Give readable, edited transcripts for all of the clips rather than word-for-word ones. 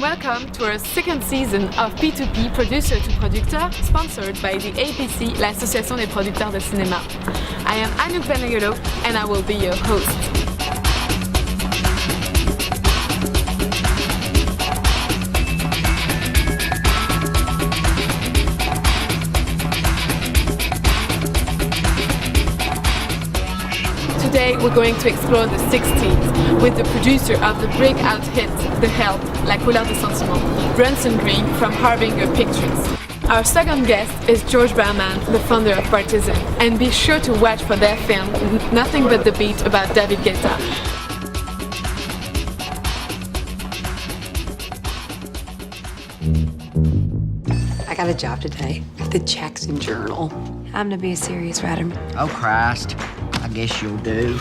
Welcome to our second season of P2P, Producteur to Producteur, sponsored by the APC, l'Association des Producteurs de Cinéma. I am Anne-Dominique Toussaint and I will be your host. Today we're going to explore the 60s with the producer of the breakout hit The Help, La couleur des sentiments, Brunson Green from Harbinger Pictures. Our second guest is Georges Bermann, the founder of Partizan, and be sure to watch for their film Nothing But the Beat about David Guetta. I got a job today at the Jackson Journal. I'm to be a serious writer. Oh, Christ. I guess you'll do.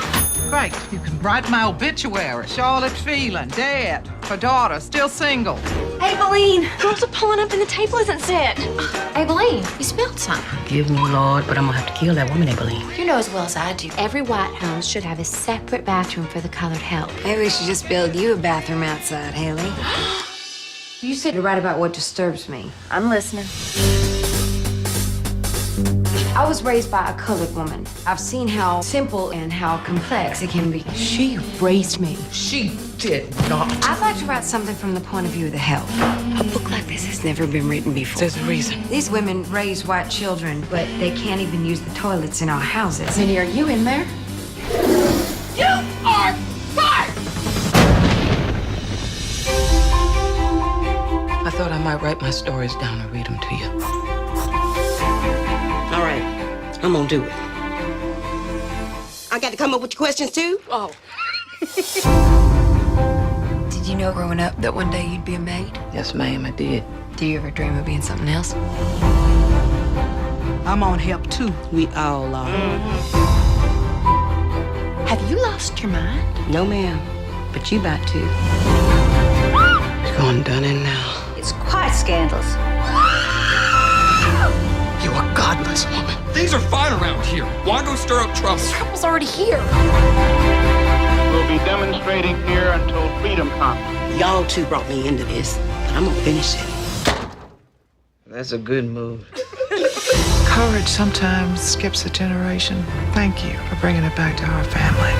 Great, you can write my obituary. Charlotte Phelan, dead. Her daughter, still single. Aibileen, girls are pulling up and the table isn't set. Aibileen, you spilled something. Forgive me, Lord, but I'm gonna have to kill that woman, Aibileen. You know as well as I do. Every white house should have a separate bathroom for the colored help. Maybe we should just build you a bathroom outside, Haley. You said to write about what disturbs me. I'm listening. I was raised by a colored woman. I've seen how simple and how complex it can be. She raised me. She did not. I'd like to write something from the point of view of the help. A book like this has never been written before. There's a reason. These women raise white children, but they can't even use the toilets in our houses. Minnie, are you in there? You are fired! I thought I might write my stories down and read them to you. All right, I'm gonna do it. I got to come up with your questions too? Oh. Did you know growing up that one day you'd be a maid? Yes, ma'am, I did. Do you ever dream of being something else? I'm on help too. We all are. Have you lost your mind? No, ma'am, but you about to. It's going done in now. It's quite scandalous. You are godless woman. Things are fine around here. Why go stir up trouble? Trouble's already here. We'll be demonstrating here until freedom comes. Y'all two brought me into this, but I'm gonna finish it. That's a good move. Courage sometimes skips a generation. Thank you for bringing it back to our family.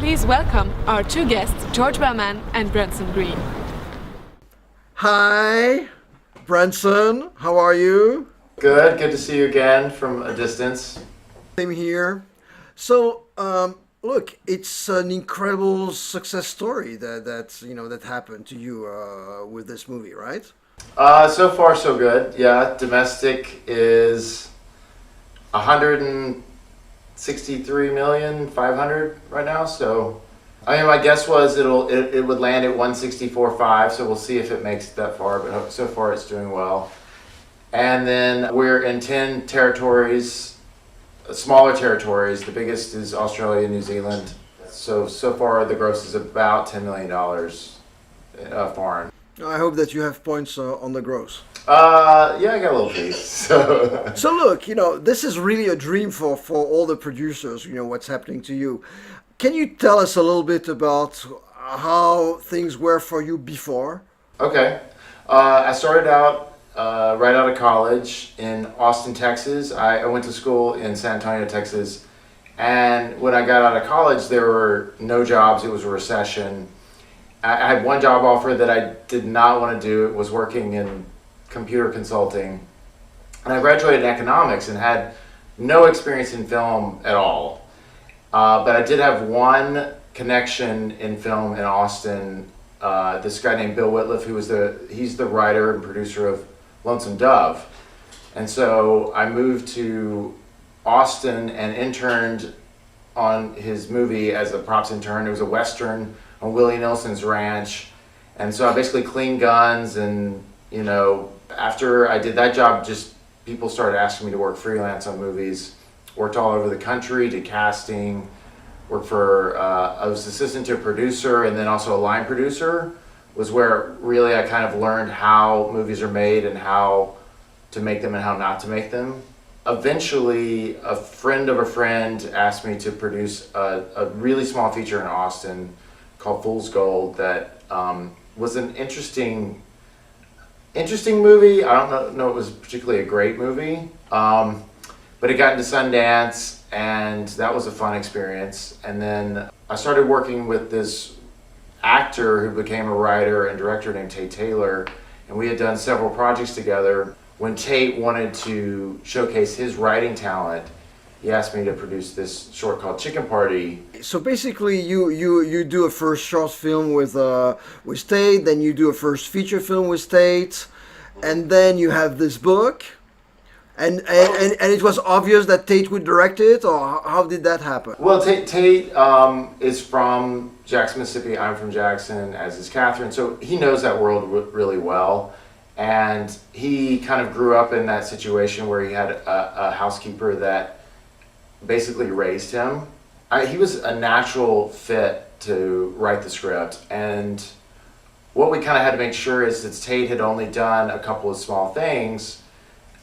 Please welcome our two guests, Georges Bermann and Brunson Green. Hi, Brunson. How are you? Good to see you again from a distance. Same here. So, look, it's an incredible success story that happened to you with this movie, right? So far so good. Yeah, domestic is 163,500,000 right now. So, I mean, my guess was it would land at 164.5. So we'll see if it makes it that far. But so far it's doing well. And then we're in 10 territories, smaller territories. The biggest is Australia and New Zealand. So far the gross is about $10 million foreign. I hope that you have points on the gross. Yeah, I got a little piece. So look, this is really a dream for all the producers, what's happening to you. Can you tell us a little bit about how things were for you before? Okay. I started out right out of college in Austin, Texas. I went to school in San Antonio, Texas. And when I got out of college, there were no jobs. It was a recession. I had one job offer that I did not want to do. It was working in computer consulting. And I graduated in economics and had no experience in film at all. But I did have one connection in film in Austin. This guy named Bill Whitliff, he's the writer and producer of Lonesome Dove. And so I moved to Austin and interned on his movie as a props intern. It was a Western on Willie Nelson's ranch. And so I basically cleaned guns and, after I did that job, just people started asking me to work freelance on movies. Worked all over the country, did casting, worked for, I was assistant to a producer and then also a line producer, was where really I kind of learned how movies are made and how to make them and how not to make them. Eventually, a friend of a friend asked me to produce a really small feature in Austin called Fool's Gold that was an interesting movie. I don't know it was particularly a great movie, but it got into Sundance, and that was a fun experience. And then I started working with this actor who became a writer and director named Tate Taylor, and we had done several projects together. When Tate wanted to showcase his writing talent, he asked me to produce this short called Chicken Party. So basically, you do a first short film with Tate, then you do a first feature film with Tate, and then you have this book, and it was obvious that Tate would direct it, or how did that happen? Well, Tate is from Jackson, Mississippi. I'm from Jackson, as is Catherine, so he knows that world really well. And he kind of grew up in that situation where he had a housekeeper that basically raised him. He was a natural fit to write the script, and what we kind of had to make sure is that Tate had only done a couple of small things,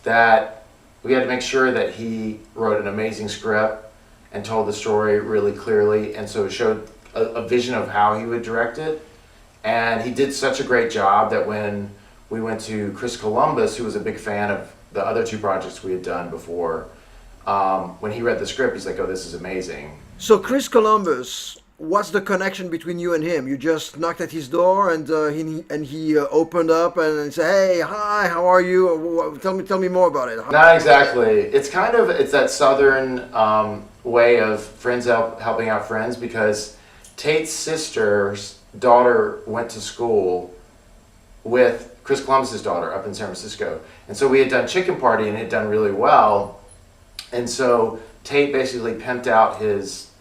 that we had to make sure that he wrote an amazing script and told the story really clearly, and so it showed a vision of how he would direct it. And he did such a great job that when we went to Chris Columbus, who was a big fan of the other two projects we had done before, when he read the script, he's like, "Oh, this is amazing." So Chris Columbus, what's the connection between you and him? You just knocked at his door, and he opened up and said, "Hey, hi, how are you? Tell me more about it." Not exactly. It's that Southern way of friends helping out friends, because Tate's sister's daughter went to school with Chris Columbus's daughter up in San Francisco. And so we had done Chicken Party, and it had done really well. And so Tate basically pimped out his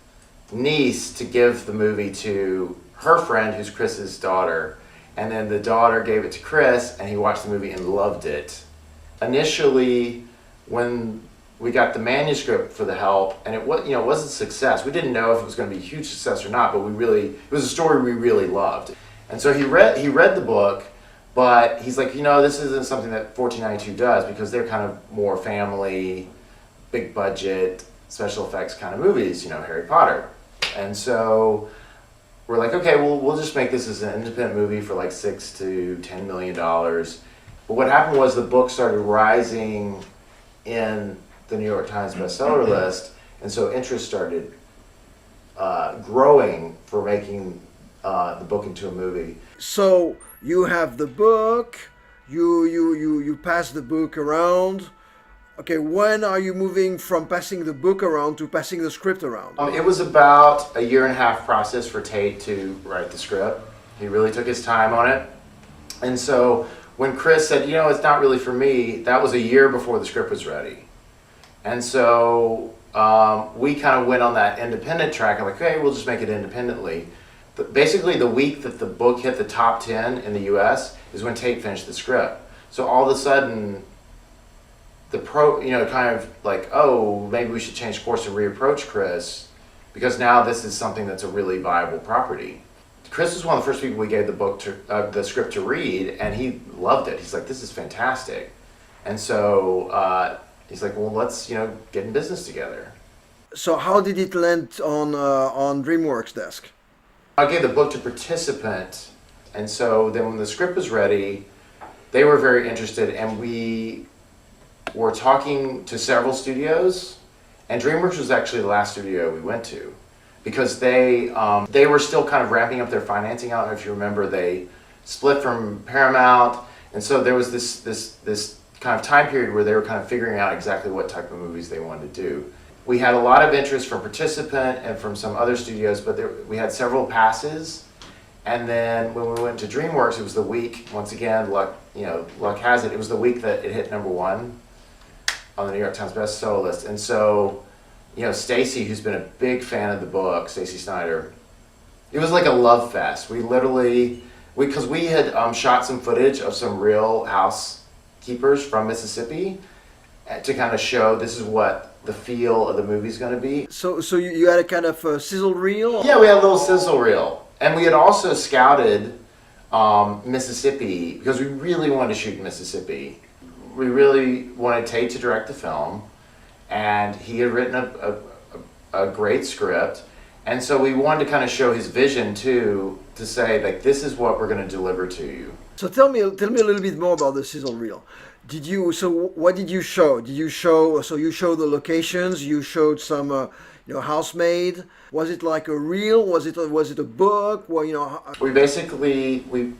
niece to give the movie to her friend, who's Chris's daughter. And then the daughter gave it to Chris, and he watched the movie and loved it. Initially, when we got the manuscript for The Help, and it was, it was a success. We didn't know if it was going to be a huge success or not, but it was a story we really loved. And so he read the book, but he's like, this isn't something that 1492 does, because they're kind of more family, big budget, special effects kind of movies, Harry Potter. And so we're like, okay, well, we'll just make this as an independent movie for like $6 to $10 million. But what happened was the book started rising in the New York Times bestseller list, and so interest started growing for making the book into a movie. So you have the book, you pass the book around. Okay, when are you moving from passing the book around to passing the script around? It was about a 1.5 year process for Tate to write the script. He really took his time on it. And so when Chris said, it's not really for me, that was a year before the script was ready. And so we kind of went on that independent track. I'm like, okay, we'll just make it independently. Basically, the week that the book hit the top 10 in the US is when Tate finished the script. So all of a sudden, kind of like, oh, maybe we should change course and reapproach Chris, because now this is something that's a really viable property. Chris was one of the first people we gave the script to read, and he loved it. He's like, this is fantastic. And so he's like, well, let's get in business together. So how did it land on DreamWorks' desk? I gave the book to Participant, and so then when the script was ready, they were very interested, and we were talking to several studios, and DreamWorks was actually the last studio we went to, because they were still kind of ramping up their financing. I don't know if you remember, they split from Paramount, and so there was this kind of time period where they were kind of figuring out exactly what type of movies they wanted to do. We had a lot of interest from Participant and from some other studios, but we had several passes. And then when we went to DreamWorks, it was the week, once again, luck has it was the week that it hit #1 on the New York Times bestseller list. And so, Stacy, who's been a big fan of the book, Stacy Snyder, it was like a love fest. Because we had shot some footage of some real housekeepers from Mississippi to kind of show this is what the feel of the movie's going to be. So you had a kind of sizzle reel? Yeah, we had a little sizzle reel. And we had also scouted Mississippi, because we really wanted to shoot in Mississippi. We really wanted Tate to direct the film, and he had written a great script, And so we wanted to kind of show his vision too, to say like, this is what we're going to deliver to you. So tell me a little bit more about the sizzle reel. What did you show? You showed the locations, you showed some housemaid. Was it like a reel? Was it a book? Well, we basically we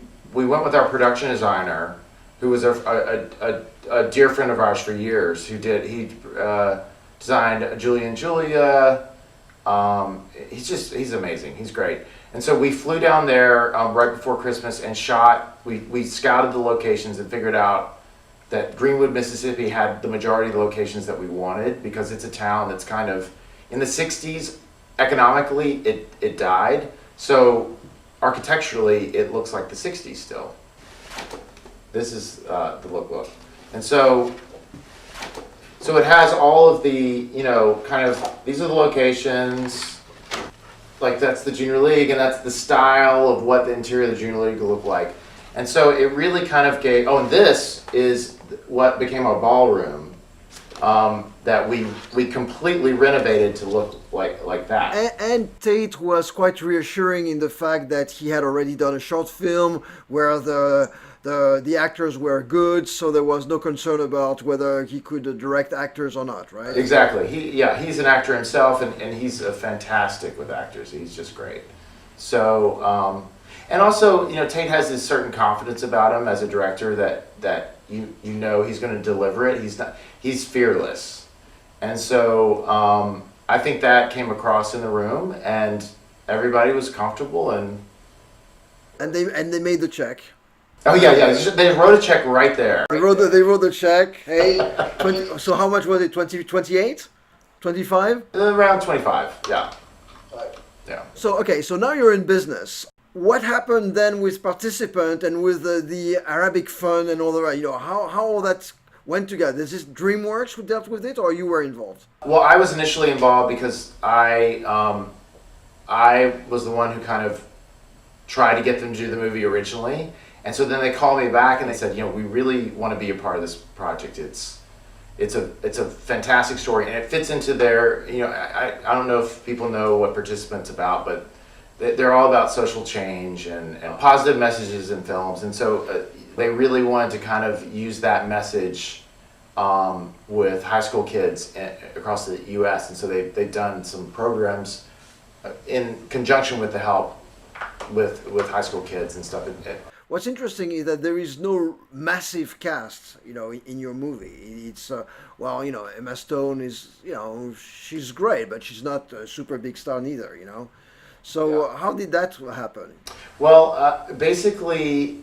went with our production designer, who was a dear friend of ours for years, he designed Julia and Julia. He's amazing. He's great. And so we flew down there right before Christmas and shot. We scouted the locations and figured out that Greenwood, Mississippi had the majority of the locations that we wanted, because it's a town that's kind of, in the 60s, economically, it died. So architecturally, it looks like the 60s still. This is the look. And so it has all of the, kind of, these are the locations, like that's the Junior League, and that's the style of what the interior of the Junior League will look like. And so it really kind of gave, and this is what became our ballroom, that we completely renovated to look like that. And Tate was quite reassuring in the fact that he had already done a short film where the actors were good, so there was no concern about whether he could direct actors or not, right? Exactly. He's an actor himself, and he's fantastic with actors. He's just great. So, and also, Tate has this certain confidence about him as a director that he's going to deliver it. He's fearless, and so I think that came across in the room, and everybody was comfortable, and they made the check. Oh yeah. They wrote a check right there. They wrote the check. Hey, 20, so how much was it? 28? 25? Around 25. Yeah. Yeah. So now you're in business. What happened then with Participant and with the Arabic Fund and all the right? How all that went together? Is this DreamWorks who dealt with it, or you were involved? Well, I was initially involved because I was the one who kind of tried to get them to do the movie originally. And so then they called me back and they said, we really want to be a part of this project. It's a fantastic story, and it fits into their, I don't know if people know what Participant's about, but they're all about social change and positive messages in films. And so they really wanted to kind of use that message with high school kids across the U.S. And so they've done some programs in conjunction with the help with high school kids and stuff. What's interesting is that there is no massive cast, in your movie. It's Emma Stone is, she's great, but she's not a super big star neither, So yeah. How did that happen? Well, basically,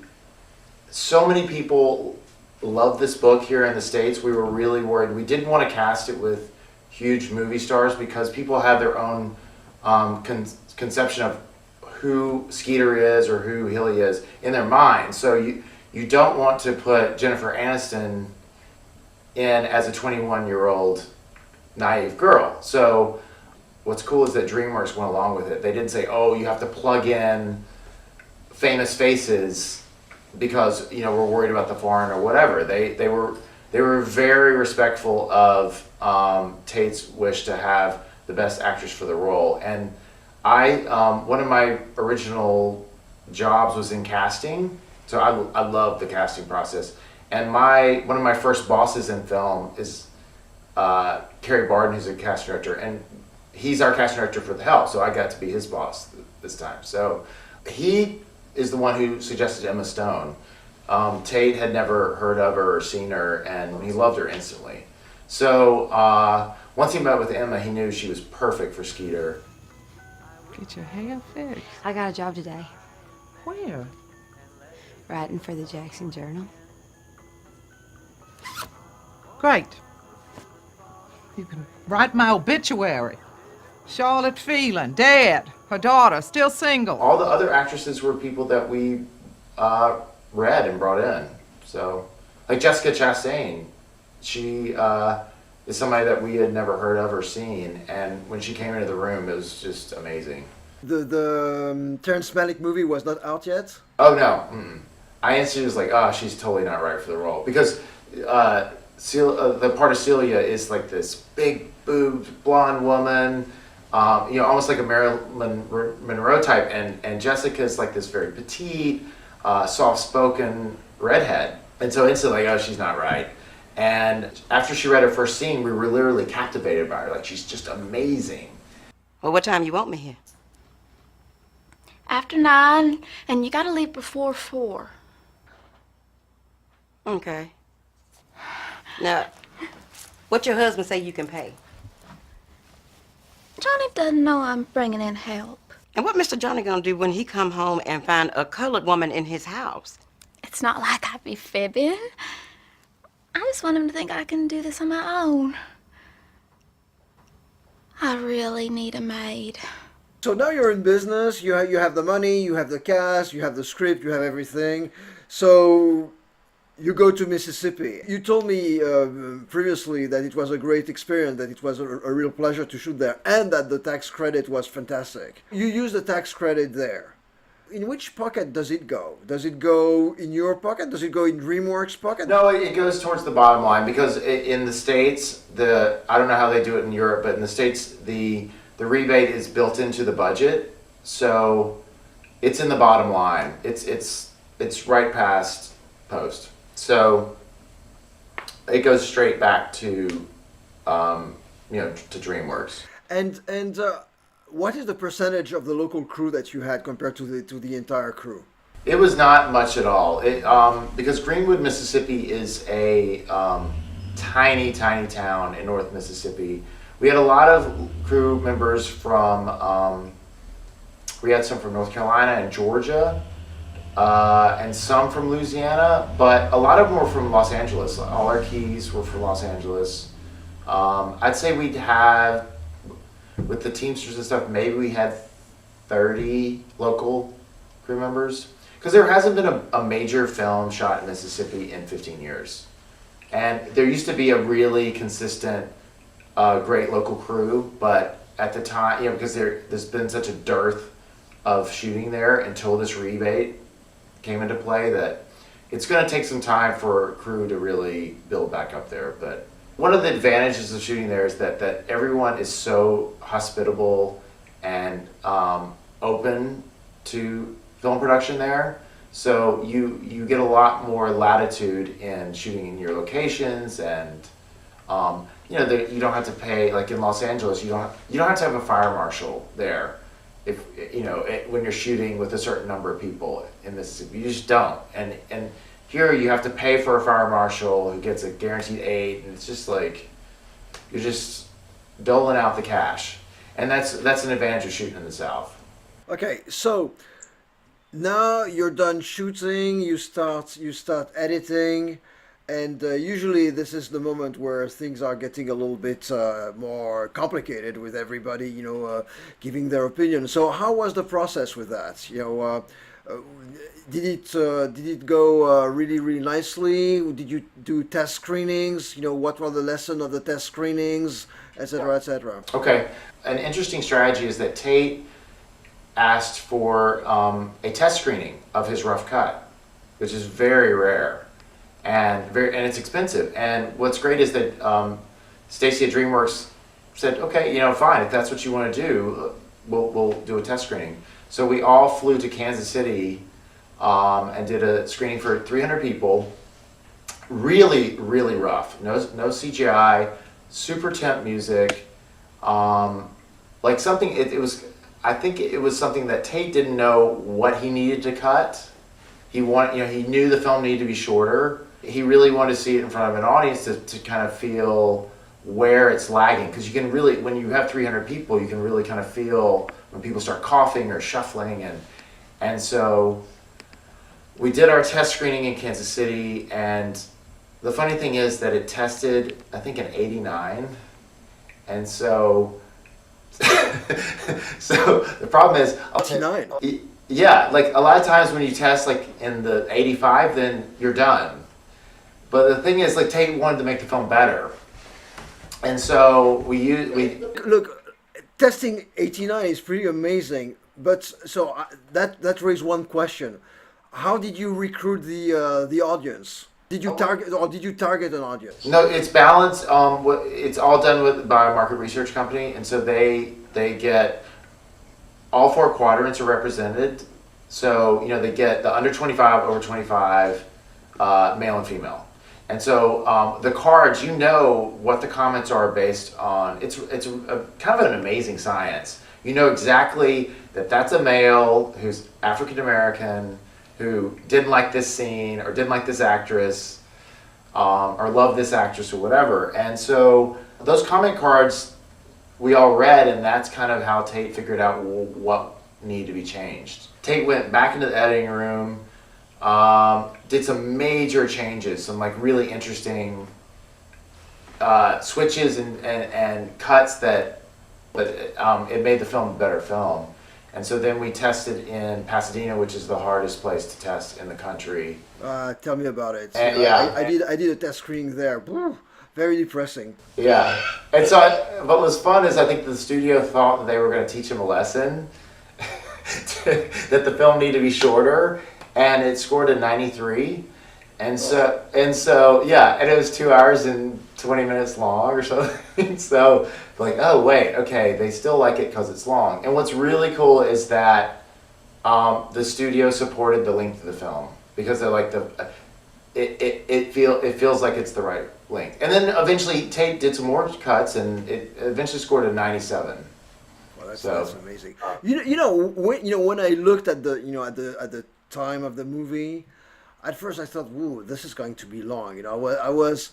so many people love this book here in the States. We were really worried. We didn't want to cast it with huge movie stars because people have their own conception of who Skeeter is or who Hilly is in their mind. So you don't want to put Jennifer Aniston in as a 21-year-old naive girl. So what's cool is that DreamWorks went along with it. They didn't say, you have to plug in famous faces because we're worried about the foreign or whatever. They were very respectful of Tate's wish to have the best actress for the role. And one of my original jobs was in casting, so I love the casting process. And one of my first bosses in film is Kerry Barden, who's a casting director, and he's our casting director for The Help, so I got to be his boss this time. So he is the one who suggested Emma Stone. Tate had never heard of her or seen her, and he loved her instantly. So once he met with Emma, he knew she was perfect for Skeeter. Get your hair fixed. I got a job today, Where? writing for the Jackson Journal. Great. You can write my obituary. Charlotte Phelan, dead. Her daughter, still single. All the other actresses were people that we read and brought in. So, like Jessica Chastain, she is somebody that we had never heard of or seen, and when she came into the room, it was just amazing. The Terrence Malick movie was not out yet? Oh no, I instantly was like, she's totally not right for the role, because the part of Celia is like this big boobed blonde woman, almost like a Marilyn Monroe type, and Jessica's like this very petite, soft-spoken redhead. And so instantly, oh, she's not right. And after she read her first scene, we were literally captivated by her. Like, she's just amazing. Well, what time you want me here? After 9, and you gotta leave before 4. Okay. Now, what your husband say you can pay? Johnny doesn't know I'm bringing in help. And what Mr. Johnny gonna do when he come home and find a colored woman in his house? It's not like I'd be fibbing. I just want him to think I can do this on my own. I really need a maid. So now you're in business, you have the money, you have the cast, you have the script, you have everything. So you go to Mississippi. You told me previously that it was a great experience, that it was a real pleasure to shoot there, and that the tax credit was fantastic. You use the tax credit there. In which pocket does it go? Does it go in your pocket? Does it go in DreamWorks' pocket? No, it goes towards the bottom line, because in the States, I don't know how they do it in Europe, but in the States, the rebate is built into the budget, so it's in the bottom line. It's right past post, so it goes straight back to to DreamWorks. And what is the percentage of the local crew that you had compared to the entire crew? It was not much at all. Because Greenwood, Mississippi is a tiny town in North Mississippi. We had a lot of crew members from, we had some from North Carolina and Georgia, and some from Louisiana, but a lot of them were from Los Angeles. All our keys were from Los Angeles. I'd say we'd have, with the Teamsters and stuff, maybe we had 30 local crew members. Because there hasn't been a major film shot in Mississippi in 15 years. And there used to be a really consistent, great local crew, but at the time, because there's been such a dearth of shooting there until this rebate came into play, that it's going to take some time for a crew to really build back up there. But one of the advantages of shooting there is that everyone is so hospitable and open to film production there. So you get a lot more latitude in shooting in your locations, and you don't have to pay, like in Los Angeles, you don't have to have a fire marshal there if when you're shooting with a certain number of people in Mississippi. You just don't. And here you have to pay for a fire marshal who gets a guaranteed aid, and it's just like you're just doling out the cash. And that's an advantage of shooting in the South. Okay, so now you're done shooting, you start editing, and usually this is the moment where things are getting a little bit more complicated with everybody, giving their opinion. So how was the process with that? Did it go really, really nicely? Did you do test screenings? What were the lessons of the test screenings, etc., etc.? Okay, an interesting strategy is that Tate asked for a test screening of his rough cut, which is very rare and it's expensive. And what's great is that Stacy at DreamWorks said, okay, fine, if that's what you want to do, we'll do a test screening. So we all flew to Kansas City and did a screening for 300 people. Really, really rough. No CGI, super temp music. Like something. I think it was something that Tate didn't know what he needed to cut. He knew the film needed to be shorter. He really wanted to see it in front of an audience to kind of feel where it's lagging, because you can really, when you have 300 people, you can really kind of feel when people start coughing or shuffling, and so we did our test screening in Kansas City, and the funny thing is that it tested, I think, an 89, and so so the problem is 89. Yeah, like a lot of times when you test like in the 85, then you're done. But the thing is, like, Tate wanted to make the film better, and so we look, testing 89 is pretty amazing. But so that raised one question: how did you recruit the audience? Did you target an audience? No, it's balanced. It's all done by a market research company, and so they they get all 4 quadrants are represented. So, they get the under 25, over 25, male and female. And so the cards, what the comments are based on. It's a kind of an amazing science. You know exactly that that's a male who's African American, who didn't like this scene or didn't like this actress, or loved this actress or whatever. And so those comment cards we all read, and that's kind of how Tate figured out what needed to be changed. Tate went back into the editing room, did some major changes, some like really interesting switches and cuts that it made the film a better film. And so then we tested in Pasadena, which is the hardest place to test in the country. Tell me about it. And, yeah, I did a test screening there. Very depressing. Yeah. And so what was fun is I think the studio thought that they were going to teach him a lesson, that the film needed to be shorter, and it scored a 93. And so yeah, and it was 2 hours and 20 minutes long or something. So like, oh wait, okay, they still like it because it's long. And what's really cool is that the studio supported the length of the film, because they're like it feels like it's the right length. And then eventually Tate did some more cuts, and it eventually scored a 97. Well, that's amazing. When I looked at the time of the movie, at first I thought, "Whoa, this is going to be long." I was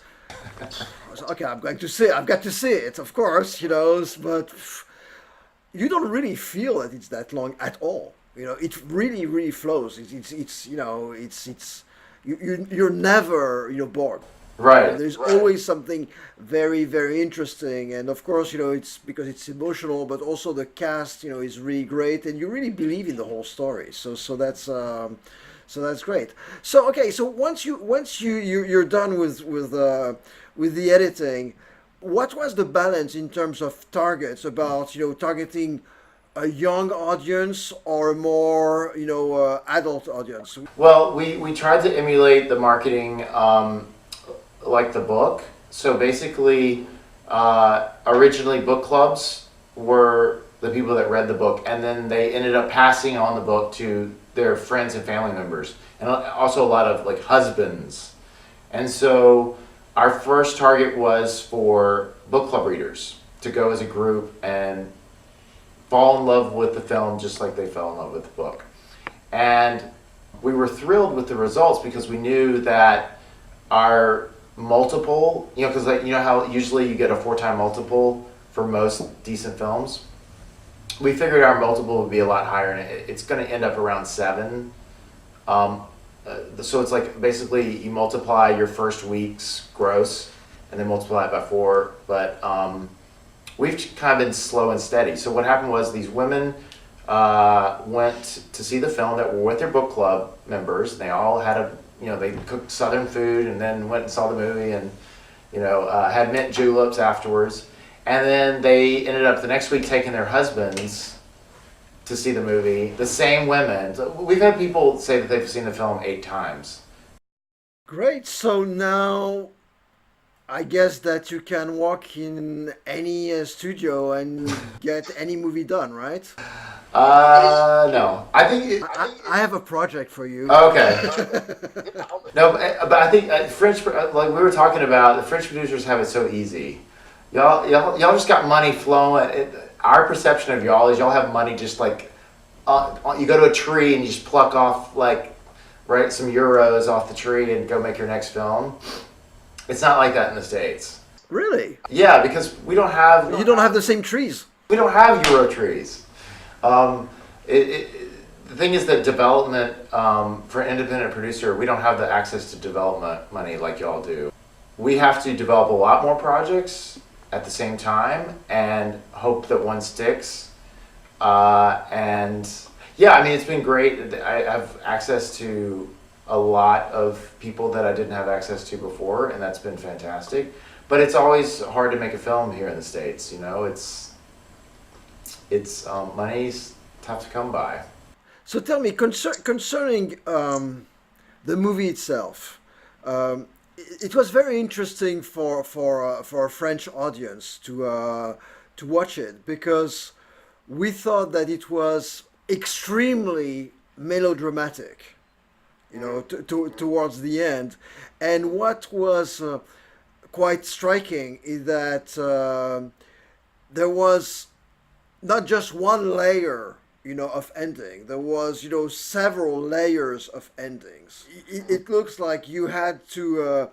okay. I've got to see it, of course. But you don't really feel that it's that long at all. It really flows. You're never bored. Right. There's always something very, very interesting, and of course, it's because it's emotional, but also the cast, is really great, and you really believe in the whole story. So that's great. So okay, so once you're done with the editing, what was the balance in terms of targets about targeting a young audience or a more adult audience? Well, we tried to emulate the marketing like the book. So basically, originally book clubs were the people that read the book, and then they ended up passing on the book to their friends and family members, and also a lot of like husbands. And so our first target was for book club readers to go as a group and fall in love with the film just like they fell in love with the book. And we were thrilled with the results, because we knew that our multiple, because how usually you get a 4-time multiple for most decent films. We figured our multiple would be a lot higher, and it's going to end up around 7. So it's like basically you multiply your first week's gross and then multiply it by 4. But we've kind of been slow and steady. So what happened was these women went to see the film that were with their book club members. They all had they cooked Southern food and then went and saw the movie, and had mint juleps afterwards. And then they ended up the next week taking their husbands to see the movie. The same women. So we've had people say that they've seen the film 8 times. Great. So now I guess that you can walk in any studio and get any movie done, right? No. I have a project for you. Okay. No, but I think French, like we were talking about, the French producers have it so easy. Y'all just got money flowing. Our perception of y'all is y'all have money just like, you go to a tree and you just pluck off some euros off the tree and go make your next film. It's not like that in the States. Really? Yeah, because we don't have... You don't have the same trees. We don't have euro trees. The thing is that development, for an independent producer, we don't have the access to development money like y'all do. We have to develop a lot more projects at the same time and hope that one sticks. And yeah, I mean, it's been great. I have access to a lot of people that I didn't have access to before, and that's been fantastic. But it's always hard to make a film here in the States. It's money's tough to come by. So tell me, concerning the movie itself, it was very interesting for a French audience to watch it, because we thought that it was extremely melodramatic, you know, towards the end. And what was quite striking is that there was not just one layer, you know, of ending. There was, you know, several layers of endings. It looks like you had to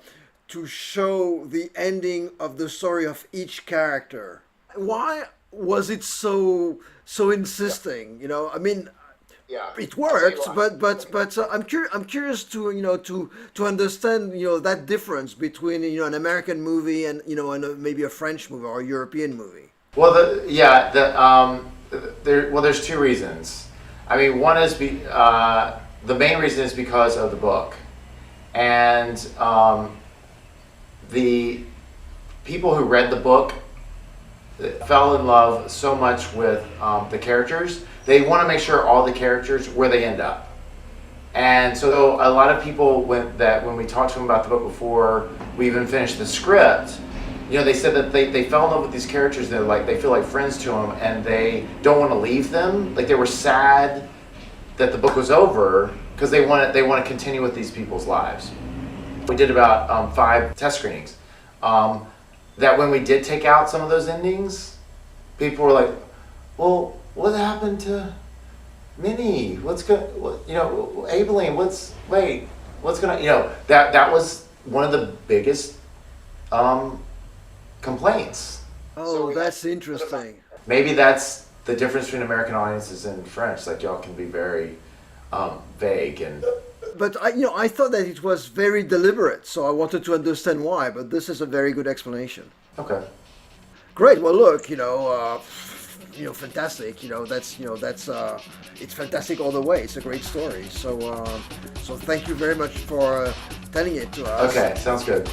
show the ending of the story of each character. Why was it so insisting? You know, I mean, it worked, but I'm curious to, you know, to understand, you know, that difference between, you know, an American movie and, you know, and maybe a French movie or a European movie. Well, there's two reasons. I mean, one is the main reason is because of the book, and the people who read the book fell in love so much with the characters. They want to make sure all the characters where they end up, and so a lot of people when we talked to them about the book before we even finished the script, you know, they said that they fell in love with these characters. They're like, they feel like friends to them, and they don't want to leave them. Like, they were sad that the book was over because they want to continue with these people's lives. We did about 5 test screenings. That when we did take out some of those endings, people were like, "Well, what happened to Minnie? What's going? You know, Abilene? What's gonna? You know, that was one of the biggest complaints." Oh, so that's interesting. Maybe that's the difference between American audiences and French. Like, y'all can be very vague and. But I thought that it was very deliberate, so I wanted to understand why. But this is a very good explanation. Okay. Great. Well, look, fantastic. It's fantastic all the way. It's a great story. So thank you very much for telling it to us. Okay, sounds good.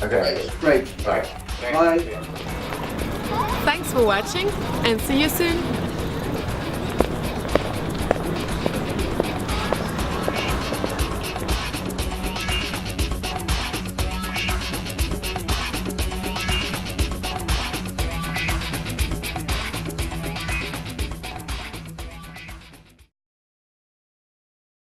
Okay. Great. Bye. Bye. Thanks for watching, and see you soon.